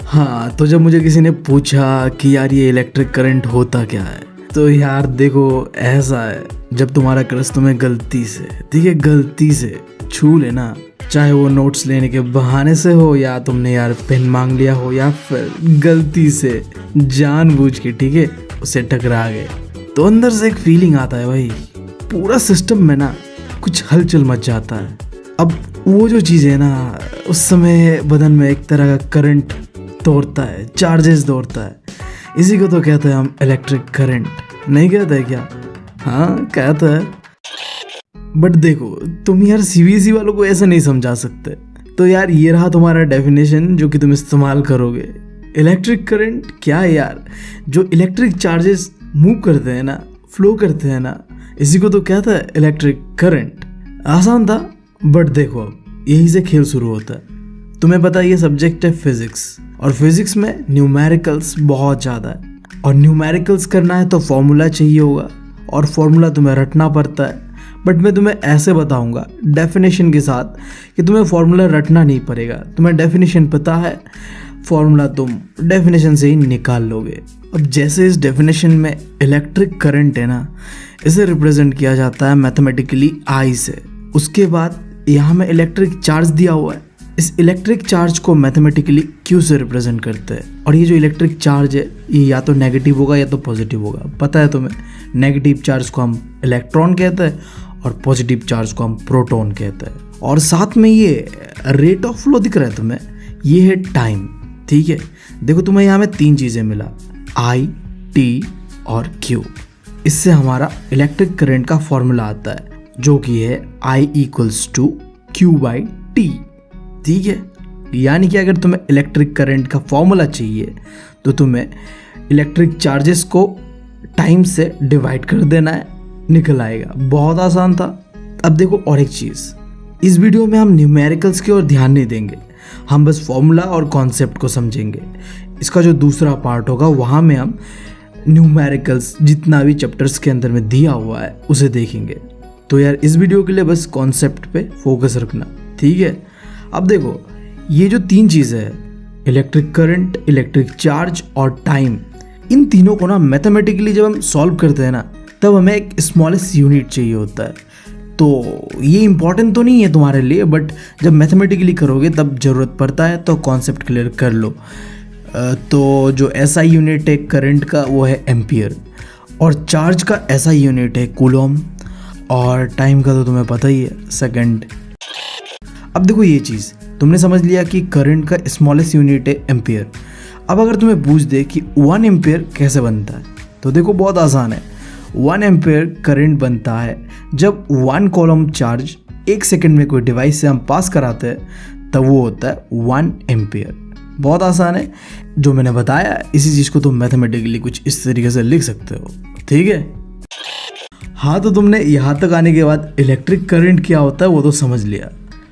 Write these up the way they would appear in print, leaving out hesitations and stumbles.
हाँ, तो जब मुझे किसी ने पूछा कि यार ये इलेक्ट्रिक करंट होता क्या है, तो यार देखो ऐसा है, जब तुम्हारा क्रश तुम्हें गलती से, ठीक है, गलती से छू लेना, चाहे वो नोट्स लेने के बहाने से हो या तुमने यार पेन मांग लिया हो या फिर गलती से जानबूझ के, ठीक है, उससे टकरा गए, तो अंदर से एक फीलिंग आता है भाई, पूरा सिस्टम में ना कुछ हलचल मच जाता है। अब वो जो चीज़ है ना, उस समय बदन में एक तरह का करंट दौड़ता है, चार्जेस दौड़ता है। इसी को तो कहते हैं हम इलेक्ट्रिक करंट, नहीं कहते हैं क्या? हाँ कहते हैं। बट देखो तुम यार सीबीएसई वालों को ऐसा नहीं समझा सकते, तो यार ये रहा तुम्हारा डेफिनेशन जो कि तुम इस्तेमाल करोगे। इलेक्ट्रिक करंट क्या है यार? जो इलेक्ट्रिक चार्जेस मूव करते हैं ना, फ्लो करते हैं ना, इसी को तो कहता है इलेक्ट्रिक करंट। आसान था, बट देखो अब यही से खेल शुरू होता है। तुम्हें पता है ये सब्जेक्ट है फिजिक्स, और फिजिक्स में न्यूमेरिकल्स बहुत ज़्यादा है, और न्यूमेरिकल्स करना है तो फॉर्मूला चाहिए होगा, और फॉर्मूला तुम्हें रटना पड़ता है। बट मैं तुम्हें ऐसे बताऊंगा डेफिनेशन के साथ कि तुम्हें फॉर्मूला रटना नहीं पड़ेगा, तुम्हें डेफिनेशन पता है, फॉर्मूला तुम डेफिनेशन से ही निकाल लोगे। अब जैसे इस डेफिनेशन में इलेक्ट्रिक करंट है ना, इसे रिप्रेजेंट किया जाता है मैथमेटिकली आई से। उसके बाद यहाँ में इलेक्ट्रिक चार्ज दिया हुआ है, इस इलेक्ट्रिक चार्ज को मैथमेटिकली क्यू से रिप्रेजेंट करते हैं। और ये जो इलेक्ट्रिक चार्ज है ये या तो नेगेटिव होगा या तो पॉजिटिव होगा, पता है तुम्हें। नेगेटिव चार्ज को हम इलेक्ट्रॉन कहते हैं और पॉजिटिव चार्ज को हम प्रोटॉन कहते हैं। और साथ में ये रेट ऑफ फ्लो दिख रहा है तुम्हें, ये है टाइम, ठीक है। देखो तुम्हें यहाँ में 3 चीज़ें मिला, आई, टी और क्यू। इससे हमारा इलेक्ट्रिक करंट का फॉर्मूला आता है जो कि है I = Q/T, ठीक है। यानी कि अगर तुम्हें इलेक्ट्रिक करंट का फॉर्मूला चाहिए तो तुम्हें इलेक्ट्रिक चार्जेस को टाइम से डिवाइड कर देना है, निकल आएगा। बहुत आसान था। अब देखो और एक चीज़, इस वीडियो में हम न्यूमेरिकल्स की ओर ध्यान नहीं देंगे, हम बस फॉर्मूला और कॉन्सेप्ट को समझेंगे। इसका जो दूसरा पार्ट होगा वहाँ में हम न्यूमेरिकल्स जितना भी चैप्टर्स के अंदर में दिया हुआ है उसे देखेंगे। तो यार इस वीडियो के लिए बस कॉन्सेप्ट पे फोकस रखना, ठीक है। अब देखो ये जो 3 चीज़ें हैं, इलेक्ट्रिक करंट, इलेक्ट्रिक चार्ज और टाइम, इन तीनों को ना मैथमेटिकली जब हम सॉल्व करते हैं ना, तब हमें एक स्मॉलेस्ट यूनिट चाहिए होता है। तो ये इंपॉर्टेंट तो नहीं है तुम्हारे लिए, बट जब मैथमेटिकली करोगे तब ज़रूरत पड़ता है, तो कॉन्सेप्ट क्लियर कर लो। तो जो ऐसा यूनिट है करंट का वो है एम्पियर, और चार्ज का ऐसा यूनिट है कूलम, और टाइम का तो तुम्हें पता ही है, सेकंड। अब देखो ये चीज़ तुमने समझ लिया कि करंट का स्मॉलेस्ट यूनिट है एम्पियर। अब अगर तुम्हें पूछ दे कि 1 एम्पियर कैसे बनता है, तो देखो बहुत आसान है। 1 एम्पियर करंट बनता है जब 1 कॉलम चार्ज 1 सेकंड में कोई डिवाइस से हम पास कराते हैं, तब वो होता है 1 एम्पियर। बहुत आसान है। जो मैंने बताया इसी चीज़ को तुम मैथमेटिकली कुछ इस तरीके से लिख सकते हो, ठीक है। हाँ, तो तुमने यहाँ तक आने के बाद इलेक्ट्रिक करंट क्या होता है वो तो समझ लिया।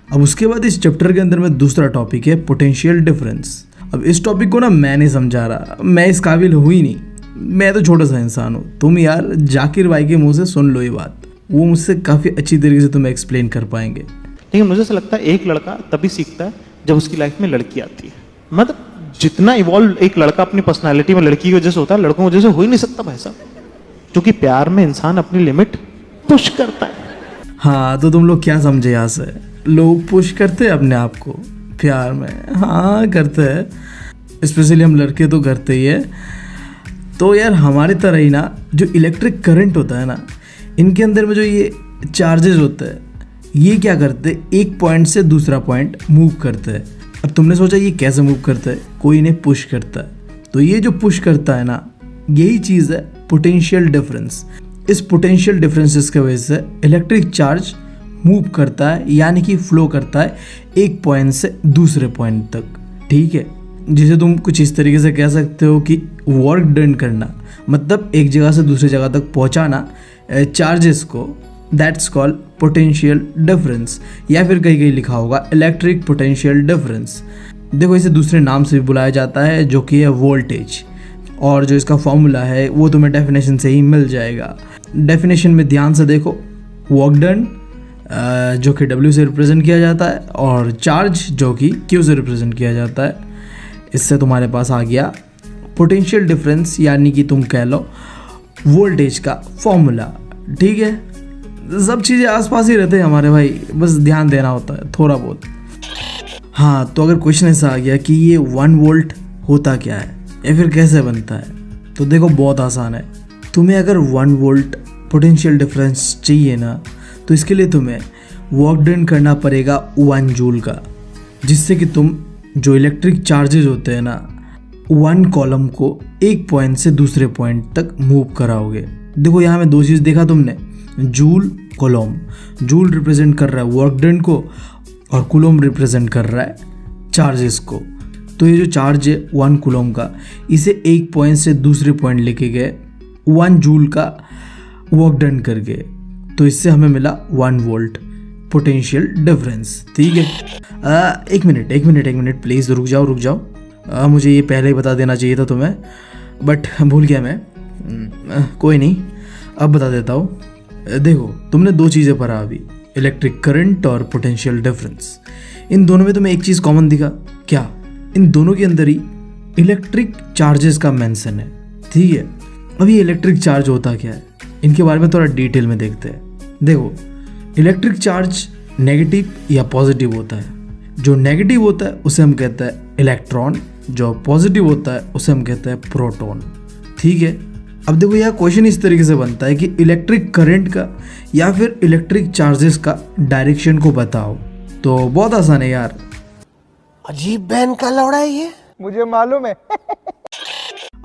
अब उसके बाद इस चैप्टर के अंदर में दूसरा टॉपिक है पोटेंशियल डिफरेंस। अब इस टॉपिक को ना मैं नहीं समझा रहा, मैं इस काबिल हूँ ही नहीं, मैं तो छोटा सा इंसान हूँ। तुम यार जाकिर भाई के मुंह से सुन लो ये बात, वो मुझसे काफ़ी अच्छी तरीके से तुम्हें एक्सप्लेन कर पाएंगे। लेकिन मुझे ऐसा लगता है एक लड़का तभी सीखता है जब उसकी लाइफ में लड़की आती है। मतलब जितना इवॉल्व एक लड़का अपनी पर्सनैलिटी में लड़की की वजह से होता है, लड़कों की वजह से हो ही नहीं सकता भाई साहब, क्योंकि प्यार में इंसान अपनी लिमिट पुश करता है। हाँ, तो तुम लोग क्या समझे यहाँ से? लोग पुश करते हैं अपने आप को प्यार में? हाँ करते हैं, स्पेशली हम लड़के तो करते ही है। तो यार हमारी तरह ही ना जो इलेक्ट्रिक करंट होता है ना, इनके अंदर में जो ये चार्जेस होते हैं, ये क्या करते हैं, एक पॉइंट से दूसरा पॉइंट मूव करते हैं। अब तुमने सोचा ये कैसे मूव करता है? कोई इन्हें पुश करता है। तो ये जो पुश करता है ना, यही चीज़ है पोटेंशियल डिफरेंस। इस पोटेंशियल डिफरेंसेस की वजह से इलेक्ट्रिक चार्ज मूव करता है, यानी कि फ्लो करता है एक पॉइंट से दूसरे पॉइंट तक, ठीक है। जिसे तुम कुछ इस तरीके से कह सकते हो कि वर्क डन करना, मतलब एक जगह से दूसरी जगह तक पहुंचाना चार्जेस को, दैट्स कॉल्ड पोटेंशियल डिफरेंस, या फिर कहीं कहीं लिखा होगा इलेक्ट्रिक पोटेंशियल डिफरेंस। देखो इसे दूसरे नाम से भी बुलाया जाता है जो कि है वोल्टेज, और जो इसका फॉर्मूला है वो तुम्हें डेफिनेशन से ही मिल जाएगा। डेफिनेशन में ध्यान से देखो, वर्क डन जो कि W से रिप्रेजेंट किया जाता है, और चार्ज जो कि Q से रिप्रेजेंट किया जाता है। इससे तुम्हारे पास आ गया पोटेंशियल डिफरेंस, यानी कि तुम कह लो वोल्टेज का फॉर्मूला। ठीक है, सब चीज़ें आसपास ही रहते हैं हमारे भाई, बस ध्यान देना होता है थोड़ा बहुत। हाँ, तो अगर क्वेश्चन ऐसा आ गया कि ये 1 वोल्ट होता क्या है या फिर कैसे बनता है, तो देखो बहुत आसान है। तुम्हें अगर 1 वोल्ट पोटेंशियल डिफरेंस चाहिए ना, तो इसके लिए तुम्हें वर्क डन करना पड़ेगा 1 जूल का, जिससे कि तुम जो इलेक्ट्रिक चार्जेस होते हैं ना 1 कॉलम को एक पॉइंट से दूसरे पॉइंट तक मूव कराओगे। देखो यहाँ में 2 चीज़ देखा तुमने, जूल कॉलम। जूल रिप्रेजेंट कर रहा है वर्क डन को और कूलम रिप्रेजेंट कर रहा है चार्जेस को। तो ये जो चार्ज है 1 कूलम का, इसे एक पॉइंट से दूसरे पॉइंट लेके गए 1 जूल का वर्क डन करके, तो इससे हमें मिला 1 वोल्ट पोटेंशियल डिफरेंस। ठीक है, एक मिनट प्लीज़ रुक जाओ। मुझे ये पहले ही बता देना चाहिए था तुम्हें, बट भूल गया मैं। कोई नहीं, अब बता देता हूँ। देखो, तुमने 2 चीज़ें पढ़ा अभी, इलेक्ट्रिक करंट और पोटेंशियल डिफरेंस। इन दोनों में तुम्हें एक चीज़ कॉमन दिखा क्या? इन दोनों के अंदर ही इलेक्ट्रिक चार्जेस का मेंशन है। ठीक है, अब ये इलेक्ट्रिक चार्ज होता क्या है, इनके बारे में थोड़ा डिटेल में देखते हैं। देखो, इलेक्ट्रिक चार्ज नेगेटिव या पॉजिटिव होता है। जो नेगेटिव होता है उसे हम कहते हैं इलेक्ट्रॉन, जो पॉजिटिव होता है उसे हम कहते हैं प्रोटॉन। ठीक है, अब देखो यह क्वेश्चन इस तरीके से बनता है कि इलेक्ट्रिक करंट का या फिर इलेक्ट्रिक चार्जेस का डायरेक्शन को बताओ। तो बहुत आसान है यार। अजीब बहन का लौड़ा है ये, मुझे मालूम है।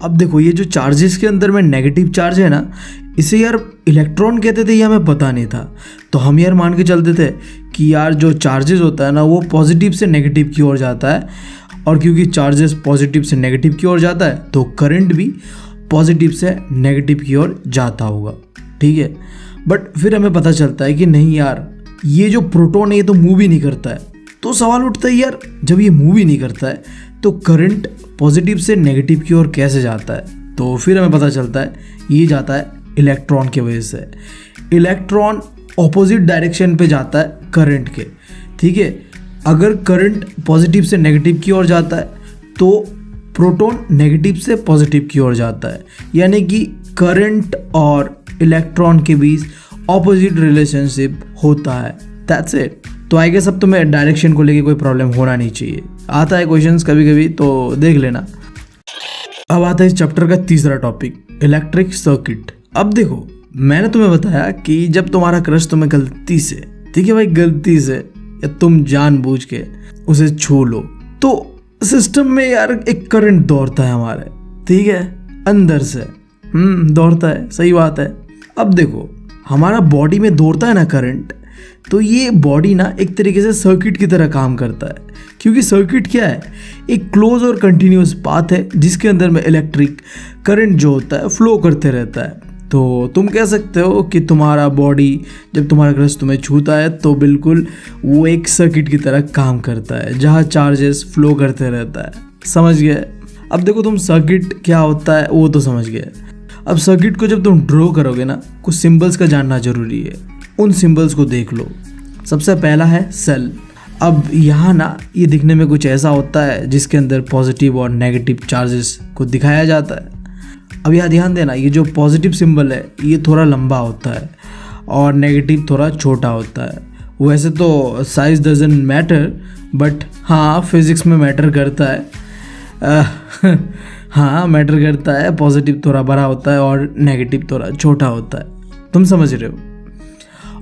अब देखो, ये जो चार्जेस के अंदर में नेगेटिव चार्ज है ना, इसे यार इलेक्ट्रॉन कहते थे, ये हमें पता नहीं था। तो हम यार मान के चलते थे कि यार जो चार्जेस होता है ना वो पॉजिटिव से नेगेटिव की ओर जाता है, और क्योंकि चार्जेस पॉजिटिव से नेगेटिव की ओर जाता है तो करंट भी पॉजिटिव से नेगेटिव की ओर जाता होगा। ठीक है, बट फिर हमें पता चलता है कि नहीं यार, ये जो प्रोटॉन है ये तो मूव ही नहीं करता है। तो सवाल उठता है यार, जब ये मूव ही नहीं करता है तो करंट पॉजिटिव से नेगेटिव की ओर कैसे जाता है? तो फिर हमें पता चलता है ये जाता है इलेक्ट्रॉन की वजह से। इलेक्ट्रॉन ऑपोजिट डायरेक्शन पे जाता है करंट के। ठीक है, अगर करंट पॉजिटिव से नेगेटिव की ओर जाता है तो प्रोटॉन नेगेटिव से पॉजिटिव की ओर जाता है, यानी कि करंट और इलेक्ट्रॉन के बीच ऑपोजिट रिलेशनशिप होता है। That's it. तो आई गेस अब तुम्हें डायरेक्शन को लेके कोई प्रॉब्लम होना नहीं चाहिए। आता है क्वेश्चंस कभी कभी, तो देख लेना। अब आता है इस चैप्टर का तीसरा टॉपिक, इलेक्ट्रिक सर्किट। अब देखो, मैंने तुम्हें बताया कि जब तुम्हारा क्रश तुम्हें गलती से, ठीक है भाई, गलती से या तुम जानबूझ के उसे छू लो, तो सिस्टम में यार एक करंट दौड़ता है हमारे, ठीक है, अंदर से दौड़ता है। सही बात है। अब देखो, हमारा बॉडी में दौड़ता है ना करंट, तो ये बॉडी ना एक तरीके से सर्किट की तरह काम करता है, क्योंकि सर्किट क्या है, एक क्लोज और कंटिन्यूस पाथ है जिसके अंदर में इलेक्ट्रिक करंट जो होता है फ्लो करते रहता है। तो तुम कह सकते हो कि तुम्हारा बॉडी जब तुम्हारा क्रश तुम्हें छूता है तो बिल्कुल वो एक सर्किट की तरह काम करता है जहाँ चार्जेस फ्लो करते रहता है। समझ गए? अब देखो, तुम सर्किट क्या होता है वो तो समझ गए। अब सर्किट को जब तुम ड्रॉ करोगे ना, कुछ सिंबल्स का जानना जरूरी है। उन सिंबल्स को देख लो। सबसे पहला है सेल। अब यहाँ ना ये दिखने में कुछ ऐसा होता है जिसके अंदर पॉजिटिव और नेगेटिव चार्जेस को दिखाया जाता है। अब यहाँ ध्यान देना, ये जो पॉजिटिव सिंबल है ये थोड़ा लंबा होता है और नेगेटिव थोड़ा छोटा होता है। वैसे तो साइज डजंट मैटर, बट हाँ फिजिक्स में मैटर करता है। हाँ मैटर करता है। पॉजिटिव थोड़ा बड़ा होता है और नेगेटिव थोड़ा छोटा होता है। तुम समझ रहे हो?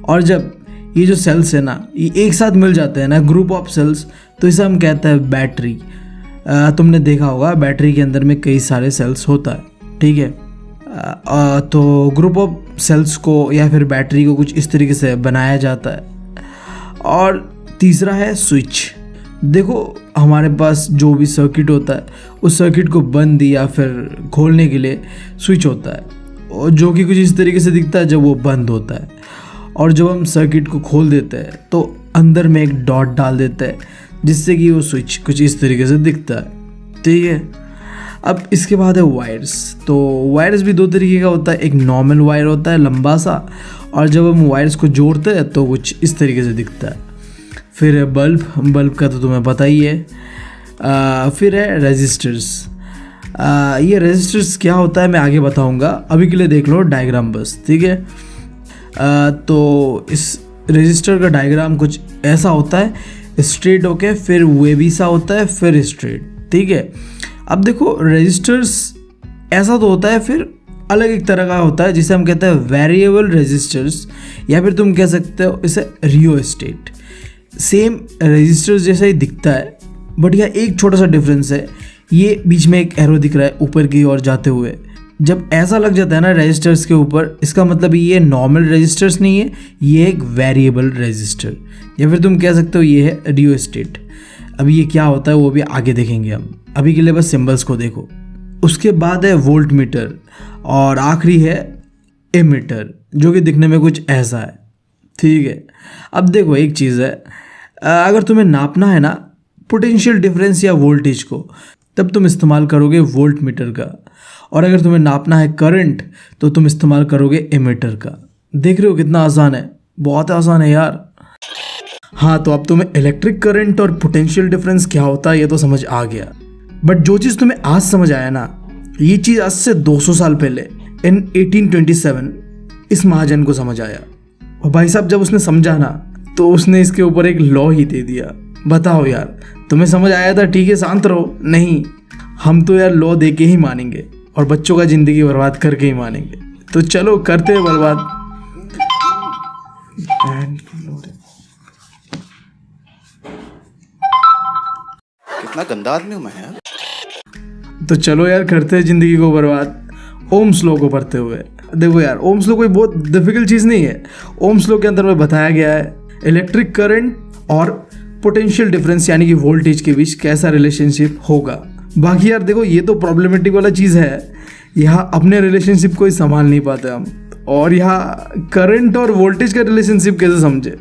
और जब ये जो सेल्स है ना, ये एक साथ मिल जाते हैं ना, ग्रुप ऑफ सेल्स, तो इसे हम कहते हैं बैटरी। तुमने देखा होगा बैटरी के अंदर में कई सारे सेल्स होता है, ठीक है। तो ग्रुप ऑफ सेल्स को या फिर बैटरी को कुछ इस तरीके से बनाया जाता है। और तीसरा है स्विच। देखो, हमारे पास जो भी सर्किट होता है उस सर्किट को बंद या फिर खोलने के लिए स्विच होता है, और जो कि कुछ इस तरीके से दिखता है जब वो बंद होता है। और जब हम सर्किट को खोल देते हैं तो अंदर में एक डॉट डाल देते हैं जिससे कि वो स्विच कुछ इस तरीके से दिखता है, ठीक है। अब इसके बाद है वायर्स। तो वायर्स भी दो तरीके का होता है, एक नॉर्मल वायर होता है लंबा सा, और जब हम वायर्स को जोड़ते हैं तो कुछ इस तरीके से दिखता है। फिर बल्ब का तो तुम्हें पता ही है। फिर है रेजिस्टर्स। ये रेजिस्टर्स क्या होता है मैं आगे बताऊंगा, अभी के लिए देख लो डायग्राम बस, ठीक है। तो इस रेजिस्टर का डायग्राम कुछ ऐसा होता है, स्ट्रेट होके फिर वेवी सा होता है फिर स्ट्रेट, ठीक है। अब देखो रेजिस्टर्स ऐसा तो होता है, फिर अलग एक तरह का होता है जिसे हम कहते हैं वेरिएबल रेजिस्टर्स, या फिर तुम कह सकते हो इसे रियोस्टेट। सेम रेजिस्टर्स जैसा ही दिखता है, बट यह एक छोटा सा डिफरेंस है, ये बीच में एक एरो दिख रहा है ऊपर की ओर जाते हुए। जब ऐसा लग जाता है ना रेजिस्टर्स के ऊपर, इसका मतलब ये नॉर्मल रेजिस्टर्स नहीं है, ये एक वेरिएबल रेजिस्टर, या फिर तुम कह सकते हो ये है रियोस्टेट। अभी ये क्या होता है वो भी आगे देखेंगे हम, अभी के लिए बस सिंबल्स को देखो। उसके बाद है वोल्ट मीटर, और आखिरी है एमीटर, जो कि दिखने में कुछ ऐसा है, ठीक है। अब देखो एक चीज़ है, अगर तुम्हें नापना है ना पोटेंशियल डिफरेंस या वोल्टेज को, तब तुम इस्तेमाल करोगे वोल्ट मीटर का, और अगर तुम्हें नापना है करंट तो तुम इस्तेमाल करोगे एमीटर का। देख रहे हो कितना आसान है, बहुत आसान है यार। हाँ, तो अब तुम्हें इलेक्ट्रिक करंट और पोटेंशियल डिफरेंस क्या होता है ये तो समझ आ गया, बट जो चीज़ तुम्हें आज समझ आया ना, ये चीज़ आज से 200 साल पहले इन 1827 इस महाजन को समझ आया। और भाई साहब जब उसने समझा ना, तो उसने इसके ऊपर एक लॉ ही दे दिया। बताओ यार, तुम्हें समझ आया था, ठीक है शांत रहो। नहीं, हम तो यार लॉ दे के ही मानेंगे, और बच्चों का ज़िंदगी बर्बाद करके ही मानेंगे। तो चलो करते हैं बर्बाद। कितना गंदा आदमी हूं मैं यार। तो चलो यार करते हैं ज़िंदगी को बर्बाद ओम्स लॉ को पढ़ते हुए। देखो यार, ओम्स लॉ कोई बहुत डिफिकल्ट चीज़ नहीं है। ओम्स लॉ के अंदर में बताया गया है इलेक्ट्रिक करंट और पोटेंशियल डिफरेंस यानी कि वोल्टेज के बीच कैसा रिलेशनशिप होगा। बाकी यार देखो, ये तो प्रॉब्लमेटिक वाला चीज़ है, यहाँ अपने रिलेशनशिप को ही संभाल नहीं पाते हम, और यहाँ करंट और वोल्टेज का रिलेशनशिप कैसे समझे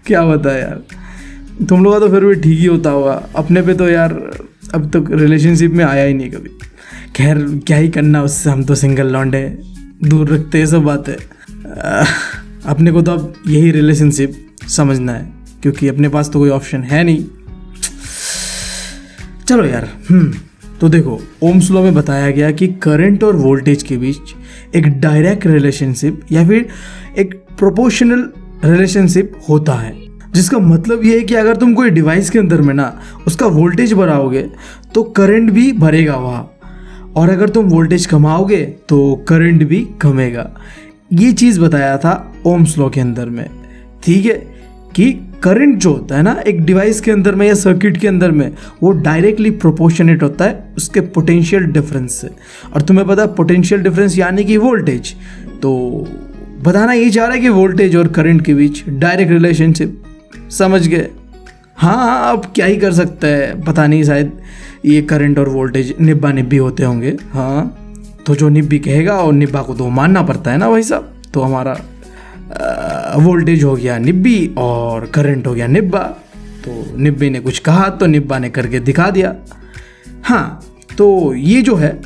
क्या बता यार, तुम लोग का तो फिर भी ठीक ही होता होगा, अपने पे तो यार अब तक रिलेशनशिप में आया ही नहीं कभी। खैर क्या ही करना उससे, हम तो सिंगल लौंडे, दूर रखते हैं सब बातें। अपने को तो अब यही रिलेशनशिप समझना है, क्योंकि अपने पास तो कोई ऑप्शन है नहीं। चलो यार, तो देखो ओम्स लॉ में बताया गया कि करंट और वोल्टेज के बीच एक डायरेक्ट रिलेशनशिप या फिर एक प्रोपोर्शनल रिलेशनशिप होता है, जिसका मतलब ये है कि अगर तुम कोई डिवाइस के अंदर में ना उसका वोल्टेज बढ़ाओगे तो करंट भी बढ़ेगा वहाँ, और अगर तुम वोल्टेज कमाओगे तो करंट भी कमेगा। ये चीज़ बताया था ओम्स लॉ के अंदर में, ठीक है, कि करंट जो होता है ना एक डिवाइस के अंदर में या सर्किट के अंदर में, वो डायरेक्टली प्रोपोर्शनेट होता है उसके पोटेंशियल डिफरेंस से। और तुम्हें पता है पोटेंशियल डिफरेंस यानी कि वोल्टेज, तो बताना ये चाह रहा है कि वोल्टेज और करंट के बीच डायरेक्ट रिलेशनशिप। समझ गए? हाँ, अब क्या ही कर सकता है, पता नहीं, शायद ये करंट और वोल्टेज निब्बा निब्बी होते होंगे। हाँ, तो जो निब्बी कहेगा और निब्बा को तो मानना पड़ता है ना भाई साहब। तो हमारा वोल्टेज हो गया निब्बी और करंट हो गया निब्बा, तो निब्बी ने कुछ कहा तो निब्बा ने करके दिखा दिया। हाँ, तो ये जो है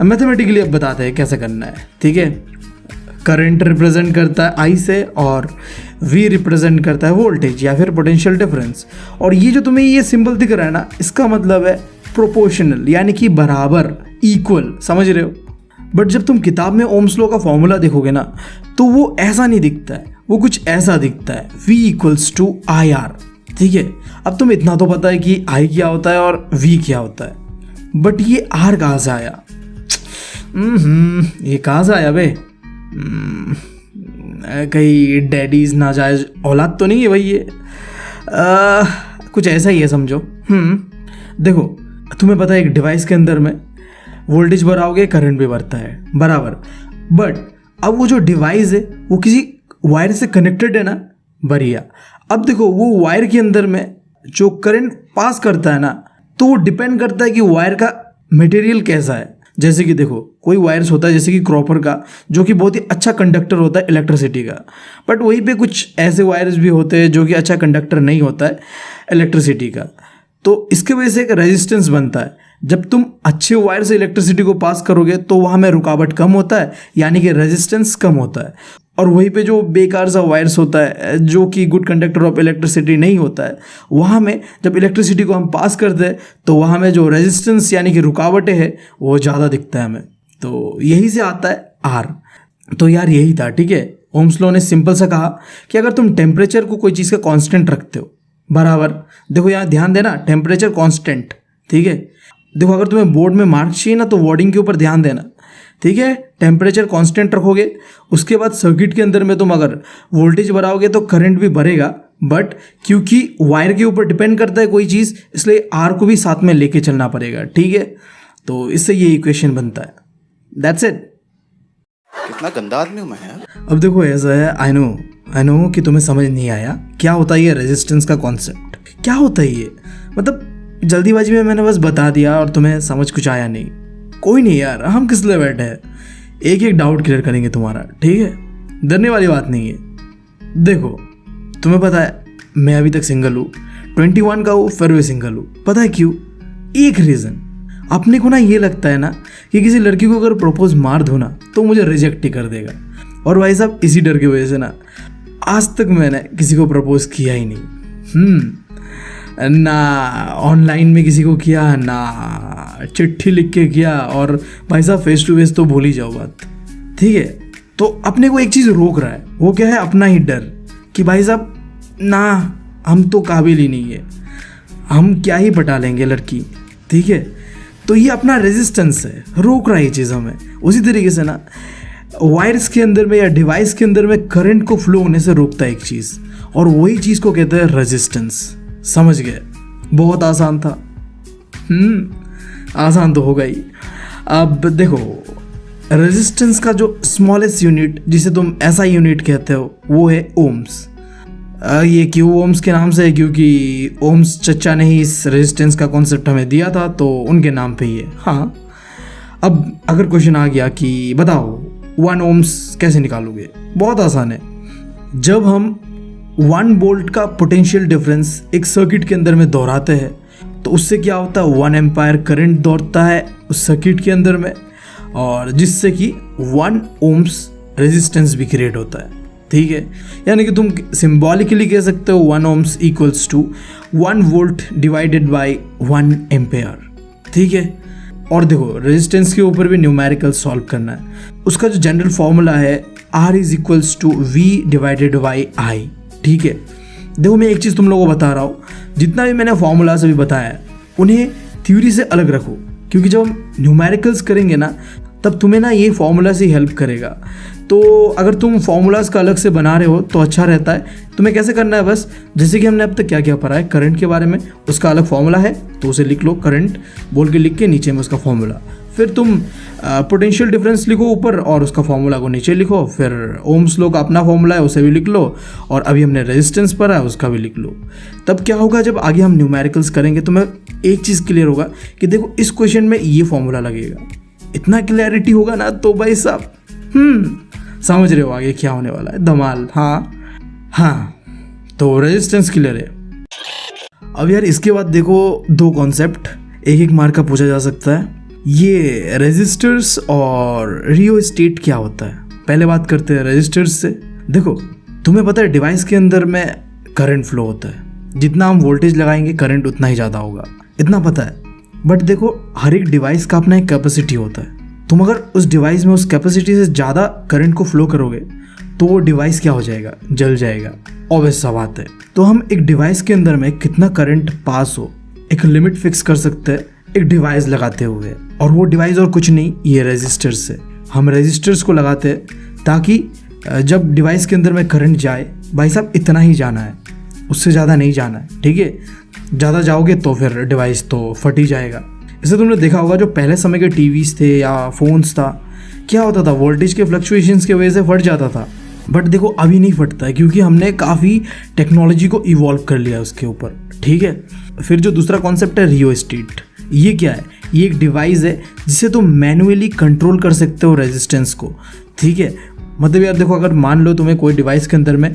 मैथमेटिकली अब बताते हैं कैसे करना है, ठीक है। करंट रिप्रेजेंट करता है आई से, और वी रिप्रेजेंट करता है वोल्टेज या फिर पोटेंशियल डिफरेंस। और ये जो तुम्हें ये सिंबल दिख रहा है ना, इसका मतलब है प्रोपोर्शनल, यानी कि बराबर, इक्वल, समझ रहे हो। बट जब तुम किताब में ओम्स लॉ का फॉर्मूला देखोगे ना, तो वो ऐसा नहीं दिखता है, वो कुछ ऐसा दिखता है, V = IR, ठीक है। अब तुम्हें इतना तो पता है कि I क्या होता है और V क्या होता है, बट ये R कहाँ से आया? ये कहाँ से आया बे? कहीं डैडीज नाजायज औलाद तो नहीं है भाई ये? कुछ ऐसा ही है समझो। देखो तुम्हें पता है एक डिवाइस के अंदर में वोल्टेज बढ़ाओगे करंट भी बढ़ता है बराबर, बट अब वो जो डिवाइस है वो किसी वायर से कनेक्टेड है ना, बढ़िया। अब देखो वो वायर के अंदर में जो करंट पास करता है ना, तो वो डिपेंड करता है कि वायर का मटेरियल कैसा है। जैसे कि देखो कोई वायर्स होता है जैसे कि कॉपर का, जो कि बहुत ही अच्छा कंडक्टर होता है इलेक्ट्रिसिटी का, बट वहीं पे कुछ ऐसे वायर्स भी होते हैं जो कि अच्छा कंडक्टर नहीं होता है इलेक्ट्रिसिटी का। तो इसके वजह से एक रेजिस्टेंस बनता है। जब तुम अच्छे वायर से इलेक्ट्रिसिटी को पास करोगे तो वहाँ में रुकावट कम होता है, यानी कि रेजिस्टेंस कम होता है। और वहीं पे जो बेकार सा वायर्स होता है जो कि गुड कंडक्टर ऑफ इलेक्ट्रिसिटी नहीं होता है, वहाँ में जब इलेक्ट्रिसिटी को हम पास करते हैं तो वहाँ में जो रेजिस्टेंस यानी कि रुकावटें हैं वो ज़्यादा दिखता है हमें। तो यही से आता है आर। तो यार यही था, ठीक है। ओम्स लॉ ने सिंपल सा कहा कि अगर तुम टेम्परेचर को कोई चीज़ का कांस्टेंट रखते हो बराबर, देखो यहाँ ध्यान देना, टेम्परेचर कांस्टेंट, ठीक है। देखो अगर तुम्हें बोर्ड में मार्क्स चाहिए ना तो वर्डिंग के ऊपर ध्यान देना, ठीक है। टेम्परेचर कांस्टेंट रखोगे, उसके बाद सर्किट के अंदर में तुम अगर वोल्टेज बढ़ाओगे तो करंट भी बढ़ेगा, बट क्योंकि वायर के ऊपर डिपेंड करता है कोई चीज़, इसलिए आर को भी साथ में लेके चलना पड़ेगा, ठीक है। तो इससे ये इक्वेशन बनता है। That's it. कितना गंदा आदमी हूँ मैं यार। अब देखो ऐसा है, आई नो कि तुम्हें समझ नहीं आया क्या होता है ये रेजिस्टेंस का कॉन्सेप्ट, क्या होता है ये। मतलब जल्दीबाजी में मैंने बस बता दिया और तुम्हें समझ कुछ आया नहीं। कोई नहीं यार, हम किस लिए बैठे हैं, एक एक डाउट क्लियर करेंगे तुम्हारा, ठीक है। डरने वाली बात नहीं है। देखो तुम्हें पता है मैं अभी तक सिंगल हूँ, 21 का हूँ, फिर भी सिंगल हूँ। पता है क्यों? एक रीज़न, अपने को ना ये लगता है ना कि किसी लड़की को अगर प्रपोज मार दो ना तो मुझे रिजेक्ट ही कर देगा। और भाई साहब इसी डर की वजह से ना आज तक मैंने किसी को प्रपोज किया ही नहीं। ना ऑनलाइन में किसी को किया, ना चिट्ठी लिख के किया, और भाई साहब फेस टू फेस तो भूल ही जाओ बात, ठीक है। तो अपने को एक चीज़ रोक रहा है, वो क्या है? अपना ही डर कि भाई साहब ना हम तो काबिल ही नहीं है, हम क्या ही पटा लेंगे लड़की, ठीक है। तो ये अपना रेजिस्टेंस है, रोक रहा है ये चीज़ हमें। उसी तरीके से ना वायर्स के अंदर में या डिवाइस के अंदर में करंट को फ्लो होने से रोकता है एक चीज़, और वही चीज़ को कहते हैं रेजिस्टेंस। समझ गए? बहुत आसान था। आसान तो होगा ही। अब देखो रेजिस्टेंस का जो स्मॉलेस्ट यूनिट जिसे तुम SI यूनिट कहते हो वो है ओम्स। ये क्यों ओम्स के नाम से है? क्योंकि ओम्स चचा ने ही इस रेजिस्टेंस का कॉन्सेप्ट हमें दिया था, तो उनके नाम पे ही है। हाँ, अब अगर क्वेश्चन आ गया कि बताओ 1 ओम्स कैसे निकालोगे? बहुत आसान है। जब हम 1 वोल्ट का पोटेंशियल डिफरेंस एक सर्किट के अंदर में दोहराते हैं तो उससे क्या होता है? 1 एम्पायर करंट दौड़ता है उस सर्किट के अंदर में, और जिससे कि 1 ओम्स रेजिस्टेंस भी क्रिएट होता है, ठीक है। यानी कि तुम सिंबॉलिकली कह सकते हो 1 ohms equals to 1 volt divided by 1 ampere, ठीक है। और देखो रेजिस्टेंस के ऊपर भी न्यूमेरिकल सॉल्व करना है। उसका जो जनरल फॉर्मूला है R is equals to V divided by I, ठीक है। देखो मैं एक चीज़ तुम लोगों को बता रहा हूँ, जितना भी मैंने फॉर्मूलाज अभी बताया है उन्हें थ्योरी से अलग रखो, क्योंकि जब हम न्यूमेरिकल्स करेंगे ना तब तुम्हें ना ये फॉर्मूला से हेल्प करेगा। तो अगर तुम फॉर्मूलाज का अलग से बना रहे हो तो अच्छा रहता है। तुम्हें कैसे करना है, बस जैसे कि हमने अब तक क्या क्या पढ़ा है करंट के बारे में, उसका अलग फॉर्मूला है तो उसे लिख लो, करंट बोल के लिख के नीचे में उसका फॉर्मूला। फिर तुम पोटेंशियल डिफरेंस लिखो ऊपर और उसका फॉर्मूला को नीचे लिखो। फिर ओम्स लॉ का अपना फॉर्मूला है उसे भी लिख लो, और अभी हमने रेजिस्टेंस पढ़ा है उसका भी लिख लो। तब क्या होगा, जब आगे हम न्यूमेरिकल्स करेंगे तो मैं एक चीज़ क्लियर होगा कि देखो इस क्वेश्चन में ये फॉर्मूला लगेगा। इतना क्लैरिटी होगा ना तो भाई साहब समझ रहे हो आगे क्या होने वाला है, धमाल। हाँ, तो रेजिस्टेंस क्लियर है। अब यार इसके बाद देखो 2 कॉन्सेप्ट एक मार्क का पूछा जा सकता है। ये रेजिस्टर्स और रियोस्टेट क्या होता है। पहले बात करते हैं रेजिस्टर्स से। देखो तुम्हें पता है डिवाइस के अंदर में करंट फ्लो होता है, जितना हम वोल्टेज लगाएंगे करंट उतना ही ज़्यादा होगा, इतना पता है। बट देखो हर एक डिवाइस का अपना एक कैपेसिटी होता है। तुम अगर उस डिवाइस में उस कैपेसिटी से ज़्यादा करंट को फ्लो करोगे तो वो डिवाइस क्या हो जाएगा, जल जाएगा। ऑब्वियस सा बात है। तो हम एक डिवाइस के अंदर में कितना करंट पास हो एक लिमिट फिक्स कर सकते हैं एक डिवाइस लगाते हुए, और वो डिवाइस और कुछ नहीं, ये रेजिस्टर्स है। हम रेजिस्टर्स को लगाते हैं ताकि जब डिवाइस के अंदर में करंट जाए, भाई साहब इतना ही जाना है, उससे ज़्यादा नहीं जाना है, ठीक है। ज़्यादा जाओगे तो फिर डिवाइस तो फट ही जाएगा। इसे तुमने देखा होगा जो पहले समय के टीवीज़ थे या फ़ोन्स था, क्या होता था, वोल्टेज के फ्लक्चुएशंस की वजह से फट जाता था। बट देखो अभी नहीं फटता है क्योंकि हमने काफ़ी टेक्नोलॉजी को इवॉल्व कर लिया उसके ऊपर, ठीक है। फिर जो दूसरा कॉन्सेप्ट है रियोस्टेट, ये क्या है? ये एक डिवाइस है जिसे तुम मैनुअली कंट्रोल कर सकते हो रेजिस्टेंस को, ठीक है। मतलब यार देखो अगर मान लो तुम्हें कोई डिवाइस के अंदर में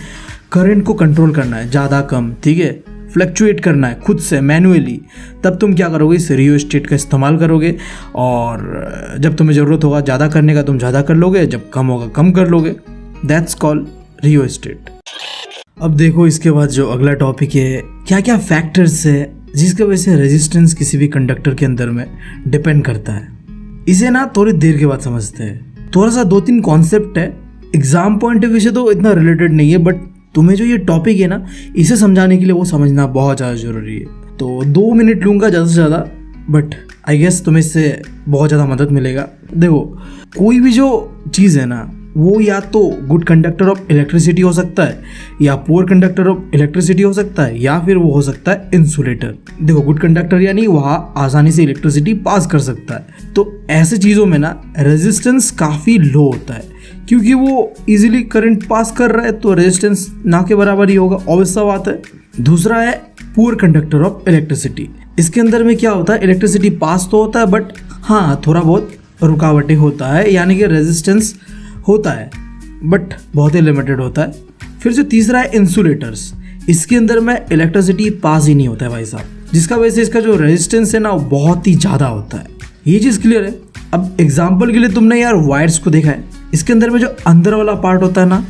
करंट को कंट्रोल करना है, ज़्यादा कम, ठीक है, फ्लक्चुएट करना है खुद से मैनुअली, तब तुम क्या करोगे, इस रियोस्टेट का इस्तेमाल करोगे। और जब तुम्हें ज़रूरत होगा ज़्यादा करने का तुम ज़्यादा कर लोगे, जब कम होगा कम कर लोगे। That's called rheostat. अब देखो इसके बाद जो अगला टॉपिक है, क्या क्या फैक्टर्स है जिसकी वजह से रेजिस्टेंस किसी भी कंडक्टर के अंदर में डिपेंड करता है। इसे ना थोड़ी देर के बाद समझते हैं। थोड़ा सा 2-3 कॉन्सेप्ट है, एग्जाम पॉइंट ऑफ व्यू से तो इतना रिलेटेड नहीं है, बट तुम्हें जो ये टॉपिक है ना, इसे समझाने के लिए वो समझना बहुत ज़्यादा ज़रूरी है। तो 2 मिनट लूँगा ज़्यादा से ज़्यादा, बट आई गेस तुम्हें इससे बहुत ज़्यादा मदद मिलेगा। देखो कोई भी जो चीज़ है ना, वो या तो गुड कंडक्टर ऑफ इलेक्ट्रिसिटी हो सकता है, या पुअर कंडक्टर ऑफ इलेक्ट्रिसिटी हो सकता है, या फिर वो हो सकता है इंसुलेटर। देखो गुड कंडक्टर यानी वहाँ आसानी से इलेक्ट्रिसिटी पास कर सकता है। तो ऐसे चीज़ों में ना रेजिस्टेंस काफ़ी लो होता है, क्योंकि वो इजीली करंट पास कर रहा है, तो रेजिस्टेंस ना के बराबर ही होगा, ऑब्वियस सा बात है। दूसरा है पुअर कंडक्टर ऑफ इलेक्ट्रिसिटी। इसके अंदर में क्या होता है, इलेक्ट्रिसिटी पास तो होता है, बट हाँ थोड़ा बहुत रुकावटें होता है, यानी कि रेजिस्टेंस होता है बट बहुत ही लिमिटेड होता है। फिर जो तीसरा है इंसुलेटर्स, इसके अंदर में इलेक्ट्रिसिटी पास ही नहीं होता है भाई साहब, जिसका वजह से इसका जो रेजिस्टेंस है ना वो बहुत ही ज़्यादा होता है। ये चीज़ क्लियर है। अब एग्जाम्पल के लिए तुमने यार वायर्स को देखा है, इसके अंदर में जो अंदर वाला पार्ट होता है ना,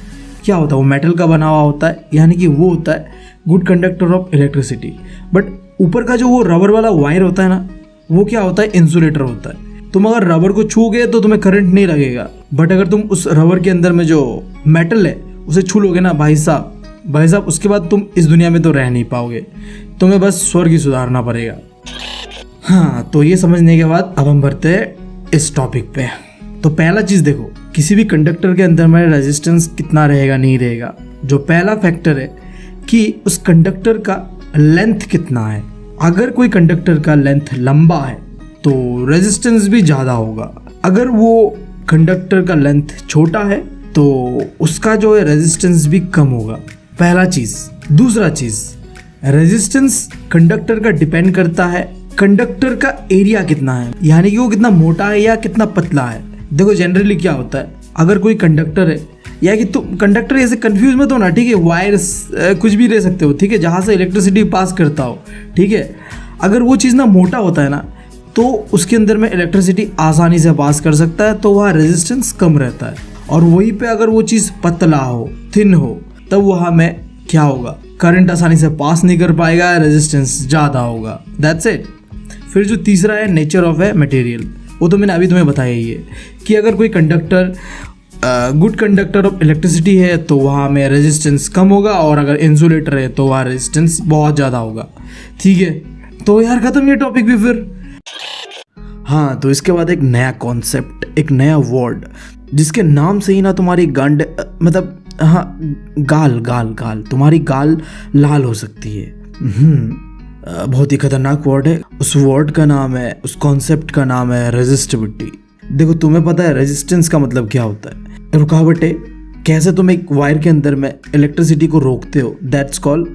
क्या होता है, वो मेटल का बना हुआ होता है, यानी कि वो होता है good conductor of electricity. But ऊपर का जो वो रबर वाला वायर होता है ना, वो क्या होता है, इंसुलेटर होता है। तुम अगर रबर को छूओगे तो तुम्हें करंट नहीं लगेगा, बट अगर तुम उस रबर के अंदर में जो मेटल है उसे छू लोगे ना भाई साहब, उसके बाद तुम इस दुनिया में तो रह नहीं पाओगे, तुम्हें बस स्वर्ग ही सुधारना पड़ेगा। हाँ, तो ये समझने के बाद अब हम बढ़ते हैं इस टॉपिक पे। तो पहला चीज़ देखो, किसी भी कंडक्टर के अंदर में रेजिस्टेंस कितना रहेगा नहीं रहेगा। जो पहला फैक्टर है कि उस कंडक्टर का लेंथ कितना है। अगर कोई कंडक्टर का लेंथ लंबा है तो रेजिस्टेंस भी ज़्यादा होगा। अगर वो कंडक्टर का लेंथ छोटा है तो उसका जो है रेजिस्टेंस भी कम होगा, पहला चीज़। दूसरा चीज़, रेजिस्टेंस कंडक्टर का डिपेंड करता है कंडक्टर का एरिया कितना है, यानी कि वो कितना मोटा है या कितना पतला है। देखो जनरली क्या होता है, अगर कोई कंडक्टर है, या कि तुम कंडक्टर ऐसे कंफ्यूज मत हो ना, ठीक है, वायर्स कुछ भी ले सकते हो, ठीक है, जहाँ से इलेक्ट्रिसिटी पास करता हो, ठीक है। अगर वो चीज़ ना मोटा होता है ना, तो उसके अंदर में इलेक्ट्रिसिटी आसानी से पास कर सकता है, तो वहाँ रेजिस्टेंस कम रहता है। और वहीं पे अगर वो चीज़ पतला हो, थिन हो, तब वहाँ में क्या होगा, करंट आसानी से पास नहीं कर पाएगा, रेजिस्टेंस ज़्यादा होगा। That's it. फिर जो तीसरा है नेचर ऑफ ए मटेरियल, वो तो मैंने अभी तुम्हें बताया ही है कि अगर कोई conductor good conductor of electricity है तो वहाँ में रेजिस्टेंस कम होगा, और अगर इंसुलेटर है तो वहाँ रेजिस्टेंस बहुत ज़्यादा होगा। ठीक है, तो यार खत्म ये टॉपिक भी फिर। हाँ, तो इसके बाद एक नया कॉन्सेप्ट, एक नया वर्ड, जिसके नाम से ही ना तुम्हारी गांड मतलब हाँ गाल तुम्हारी गाल लाल हो सकती है। बहुत ही खतरनाक वर्ड है। उस वर्ड का नाम है, उस कॉन्सेप्ट का नाम है रेजिस्टिविटी। देखो तुम्हें पता है रेजिस्टेंस का मतलब क्या होता है, रुकावटें। कैसे तुम एक वायर के अंदर में इलेक्ट्रिसिटी को रोकते हो, दैट्स कॉल्ड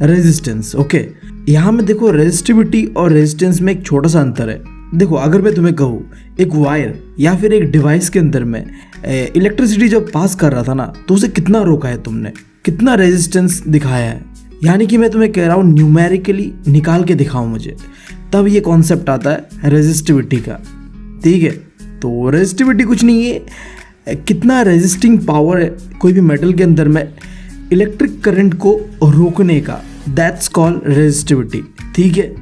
रेजिस्टेंस। ओके, यहाँ में देखो रेजिस्टिविटी और रेजिस्टेंस में एक छोटा सा अंतर है। देखो अगर मैं तुम्हें कहूँ एक वायर या फिर एक डिवाइस के अंदर में इलेक्ट्रिसिटी जब पास कर रहा था ना, तो उसे कितना रोका है तुमने, कितना रेजिस्टेंस दिखाया है, यानी कि मैं तुम्हें कह रहा हूँ न्यूमेरिकली निकाल के दिखाओ मुझे, तब ये कॉन्सेप्ट आता है रेजिस्टिविटी का। ठीक है, तो रेजिस्टिविटी कुछ नहीं है, कितना रेजिस्टिंग पावर है कोई भी मेटल के अंदर में इलेक्ट्रिक करंट को रोकने का, दैट्स कॉल्ड रेजिस्टिविटी। ठीक है,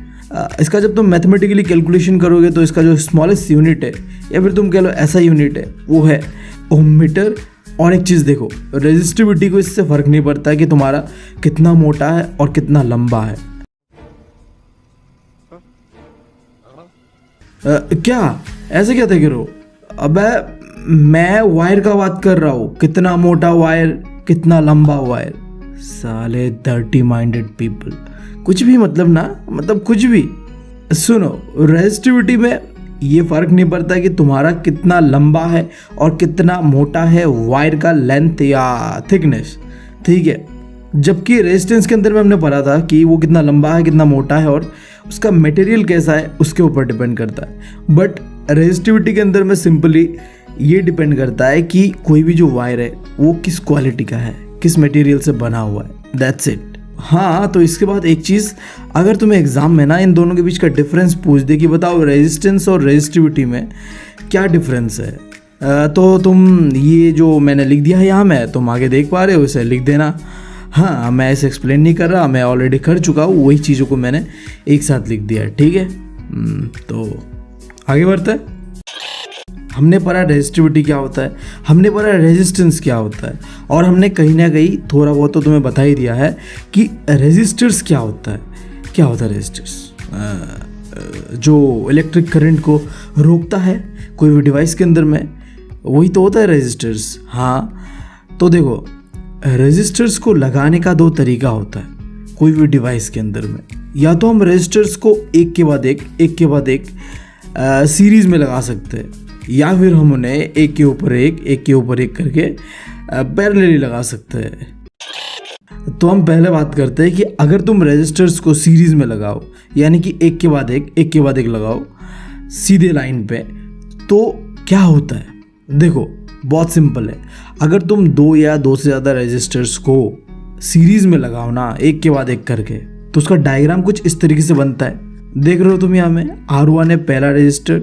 इसका जब तुम मैथमेटिकली कैलकुलेशन करोगे तो इसका जो स्मॉलेस्ट यूनिट है, या फिर तुम कह लो ऐसा यूनिट है, वो है ओम मीटर। और एक चीज़ देखो, रेजिस्टिविटी को इससे फ़र्क नहीं पड़ता है कि तुम्हारा कितना मोटा है और कितना लंबा है। क्या ऐसे क्या थे गिरो? अबे मैं वायर का बात कर रहा हूँ, कितना मोटा वायर, कितना लंबा वायर। साले डर्टी माइंडेड पीपल, कुछ भी मतलब ना, मतलब कुछ भी। सुनो, रेजिस्टिविटी में ये फ़र्क नहीं पड़ता कि तुम्हारा कितना लंबा है और कितना मोटा है वायर का लेंथ या थिकनेस। ठीक है, जबकि रेजिस्टेंस के अंदर में हमने पढ़ा था कि वो कितना लंबा है, कितना मोटा है और उसका मटेरियल कैसा है उसके ऊपर डिपेंड करता है। बट रेजिस्टिविटी के अंदर में सिंपली ये डिपेंड करता है कि कोई भी जो वायर है वो किस क्वालिटी का है, किस मटेरियल से बना हुआ है, दैट्स इट। हाँ, तो इसके बाद एक चीज़, अगर तुम्हें एग्जाम में ना इन दोनों के बीच का डिफरेंस पूछ दे कि बताओ रेजिस्टेंस और रेजिस्टिविटी में क्या डिफरेंस है, तो तुम ये जो मैंने लिख दिया है यहाँ में, तुम आगे देख पा रहे हो, इसे लिख देना। हाँ, मैं इसे एक्सप्लेन नहीं कर रहा, मैं ऑलरेडी कर चुका हूँ, वही चीज़ों को मैंने एक साथ लिख दिया है, ठीक है। तो आगे बढ़ते हैं। हमने पढ़ा रेजिस्टिविटी क्या होता है, हमने पढ़ा रेजिस्टेंस क्या होता है, और हमने कहीं ना कहीं थोड़ा बहुत तो तुम्हें बता ही दिया है कि रेजिस्टर्स क्या होता है। क्या होता है रेजिस्टर्स? जो इलेक्ट्रिक करंट को रोकता है कोई भी डिवाइस के अंदर में, वही तो होता है रेजिस्टर्स। हाँ, तो देखो रेजिस्टर्स को लगाने का दो तरीका होता है कोई भी डिवाइस के अंदर में। या तो हम रेजिस्टर्स को एक के बाद एक सीरीज में लगा सकते हैं, या फिर हम उन्हें एक के ऊपर एक करके पैरेलली लगा सकते हैं। तो हम पहले बात करते हैं कि अगर तुम रेजिस्टर्स को सीरीज में लगाओ, यानी कि एक के बाद एक लगाओ सीधे लाइन पे, तो क्या होता है? देखो बहुत सिंपल है। अगर तुम दो या दो से ज़्यादा रेजिस्टर्स को सीरीज में लगाओ ना, एक के बाद एक करके, तो उसका डायग्राम कुछ इस तरीके से बनता है। देख रहे हो तुम यहाँ में, R1 है पहला रेजिस्टर,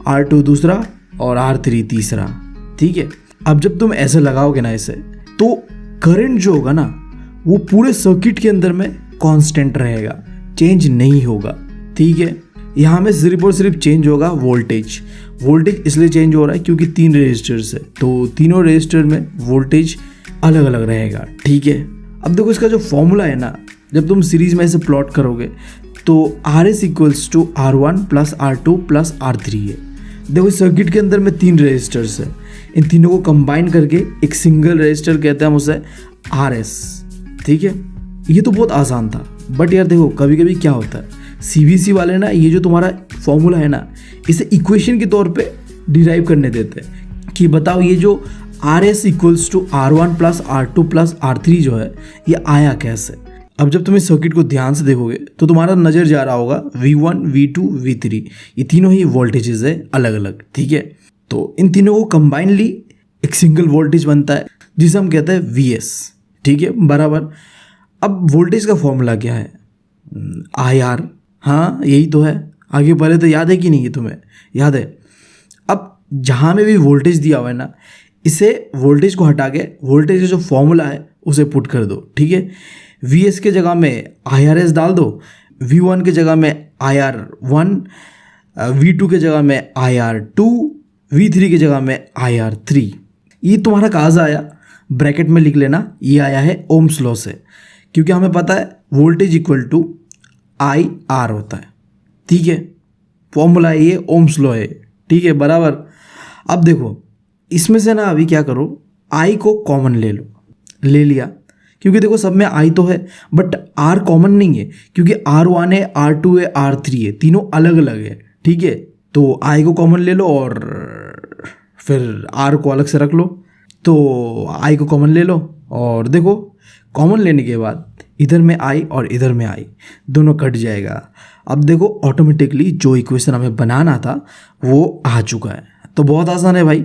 R2 दूसरा और R3 तीसरा, ठीक है। अब जब तुम ऐसे लगाओगे ना इसे, तो करंट जो होगा ना वो पूरे सर्किट के अंदर में कांस्टेंट रहेगा, चेंज नहीं होगा, ठीक है। यहाँ में सिर्फ और सिर्फ चेंज होगा वोल्टेज। वोल्टेज इसलिए चेंज हो रहा है क्योंकि 3 रेजिस्टर्स है, तो तीनों रेजिस्टर में वोल्टेज अलग अलग रहेगा, ठीक है। अब देखो इसका जो फॉर्मूला है ना, जब तुम सीरीज में इसे प्लॉट करोगे तो RS equals to R1 plus R2 plus R3 है। देखो इस सर्किट के अंदर में 3 रेजिस्टर्स है, इन तीनों को कंबाइन करके एक सिंगल रेजिस्टर कहते हैं हम उसे RS, ठीक है। ये तो बहुत आसान था, बट यार देखो कभी कभी क्या होता है, CBC वाले ना ये जो तुम्हारा फॉर्मूला है ना, इसे इक्वेशन के तौर पे डिराइव करने देते हैं कि बताओ ये जो RS equals to R1 plus R2 plus R3 जो है ये आया कैसे। अब जब तुम इस सर्किट को ध्यान से देखोगे तो तुम्हारा नज़र जा रहा होगा V1 V2 V3, ये तीनों ही वोल्टेजेस है अलग अलग, ठीक है। तो इन तीनों को कंबाइनली एक सिंगल वोल्टेज बनता है जिसे हम कहते हैं VS, ठीक है, बराबर। अब वोल्टेज का फॉर्मूला क्या है? IR, हाँ यही तो है। आगे पहले तो याद है कि नहीं, ये तुम्हें याद है। अब जहाँ में भी वोल्टेज दिया हुआ है ना, इसे वोल्टेज को हटा के वोल्टेज का जो फॉर्मूला है उसे पुट कर दो, ठीक है। VS के जगह में IRS डाल दो, V1 के जगह में IR1, V2 के जगह में IR2, V3 के जगह में IR3। ये तुम्हारा कहाँ से आया? ब्रैकेट में लिख लेना, ये आया है ओम्स लॉ से, क्योंकि हमें पता है वोल्टेज इक्वल टू IR होता है, ठीक है। फॉर्मूला है ये, ओम्स लॉ है, ठीक है, बराबर। अब देखो इसमें से ना अभी क्या करो, I को कॉमन ले लो, ले लिया, क्योंकि देखो सब में I तो है बट R कॉमन नहीं है, क्योंकि R1 है, R2 है, R3 है, तीनों अलग अलग है, ठीक है। तो I को कॉमन ले लो और फिर R को अलग से रख लो। तो I को कॉमन ले लो और देखो कॉमन लेने के बाद इधर में I और इधर में I दोनों कट जाएगा। अब देखो ऑटोमेटिकली जो इक्वेशन हमें बनाना था वो आ चुका है। तो बहुत आसान है भाई,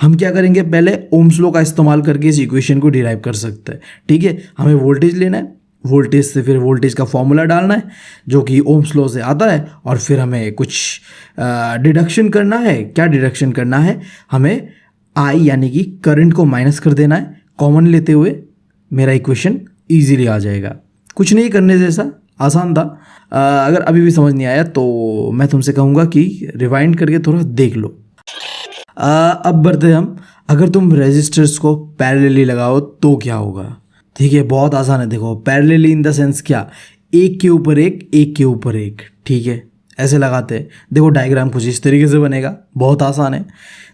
हम क्या करेंगे, पहले ओम्स लॉ का इस्तेमाल करके इस इक्वेशन को डिराइव कर सकते हैं, ठीक है। हमें वोल्टेज लेना है, वोल्टेज से फिर वोल्टेज का फॉर्मूला डालना है जो कि ओम्स लॉ से आता है, और फिर हमें कुछ डिडक्शन करना है। क्या डिडक्शन करना है? हमें I यानी कि करंट को माइनस कर देना है, कॉमन लेते हुए मेरा इक्वेशन ईजीली आ जाएगा। कुछ नहीं करने जैसा, आसान था। अगर अभी भी समझ नहीं आया तो मैं तुमसे कहूँगा कि रिवाइंड करके थोड़ा देख लो। अब बढ़ते हम, अगर तुम रेजिस्टर्स को पैरेलली लगाओ तो क्या होगा, ठीक है। बहुत आसान है, देखो पैरेलली इन द सेंस क्या, एक के ऊपर एक, ठीक है, ऐसे लगाते हैं। देखो डायग्राम कुछ इस तरीके से बनेगा, बहुत आसान है।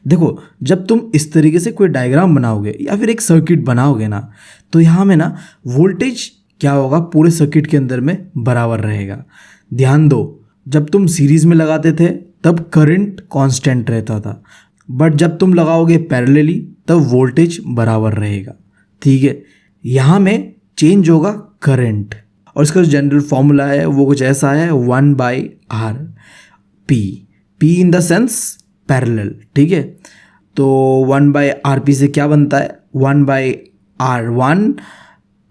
देखो जब तुम इस तरीके से कोई डायग्राम बनाओगे या फिर एक सर्किट बनाओगे ना, तो यहाँ में ना वोल्टेज क्या होगा, पूरे सर्किट के अंदर में बराबर रहेगा। ध्यान दो, जब तुम सीरीज में लगाते थे तब करंट कांस्टेंट रहता था, बट जब तुम लगाओगे पैरेलली तब वोल्टेज बराबर रहेगा, ठीक है। यहाँ में चेंज होगा करंट, और इसका जो जनरल फॉर्मूला है वो कुछ ऐसा है, 1/R P in the sense parallel, ठीक है। तो 1/RP से क्या बनता है, 1/R1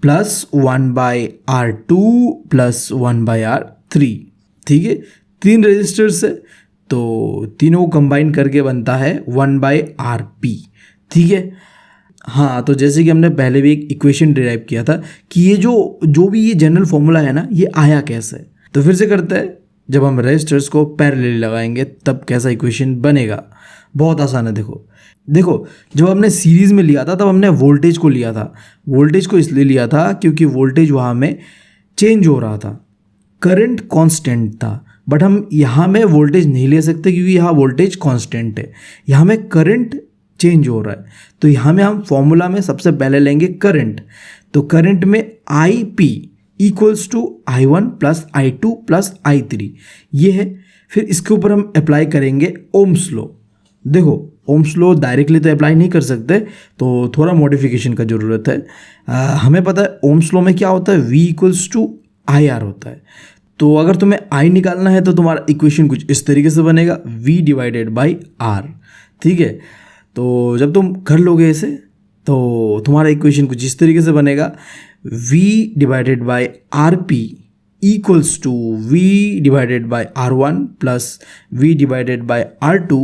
plus 1/R2 plus 1/R3, ठीक है। 3 रेजिस्टर्स है तो तीनों को कंबाइन करके बनता है 1/RP। ठीक है। हाँ, तो जैसे कि हमने पहले भी एक इक्वेशन डिराइव किया था कि ये जो भी ये जनरल फॉर्मूला है ना, ये आया कैसे। तो फिर से करते हैं, जब हम रेजिस्टर्स को पैरेलली लगाएंगे तब कैसा इक्वेशन बनेगा। बहुत आसान है। देखो जब हमने सीरीज़ में लिया था तब हमने वोल्टेज को लिया था। वोल्टेज को इसलिए लिया था क्योंकि वोल्टेज वहाँ में चेंज हो रहा था, करंट कांस्टेंट था। बट हम यहाँ में वोल्टेज नहीं ले सकते क्योंकि यहाँ वोल्टेज कांस्टेंट है, यहाँ में करंट चेंज हो रहा है। तो यहाँ में हम फॉर्मूला में सबसे पहले लेंगे करंट। तो करंट में IP equals to I1 plus I2 plus I3 ये है। फिर इसके ऊपर हम अप्लाई करेंगे ओम्स लॉ। देखो ओम्स लॉ डायरेक्टली तो अप्लाई नहीं कर सकते, तो थोड़ा मॉडिफिकेशन का ज़रूरत है। हमें पता है ओम्स लॉ में क्या होता है, V इक्वल्स टू IR होता है। तो अगर तुम्हें I निकालना है तो तुम्हारा इक्वेशन कुछ इस तरीके से बनेगा, V डिवाइडेड बाई R। ठीक है। तो जब तुम कर लोगे इसे तो तुम्हारा इक्वेशन कुछ इस तरीके से बनेगा, V divided by RP equals to V divided by R1 plus V divided by R2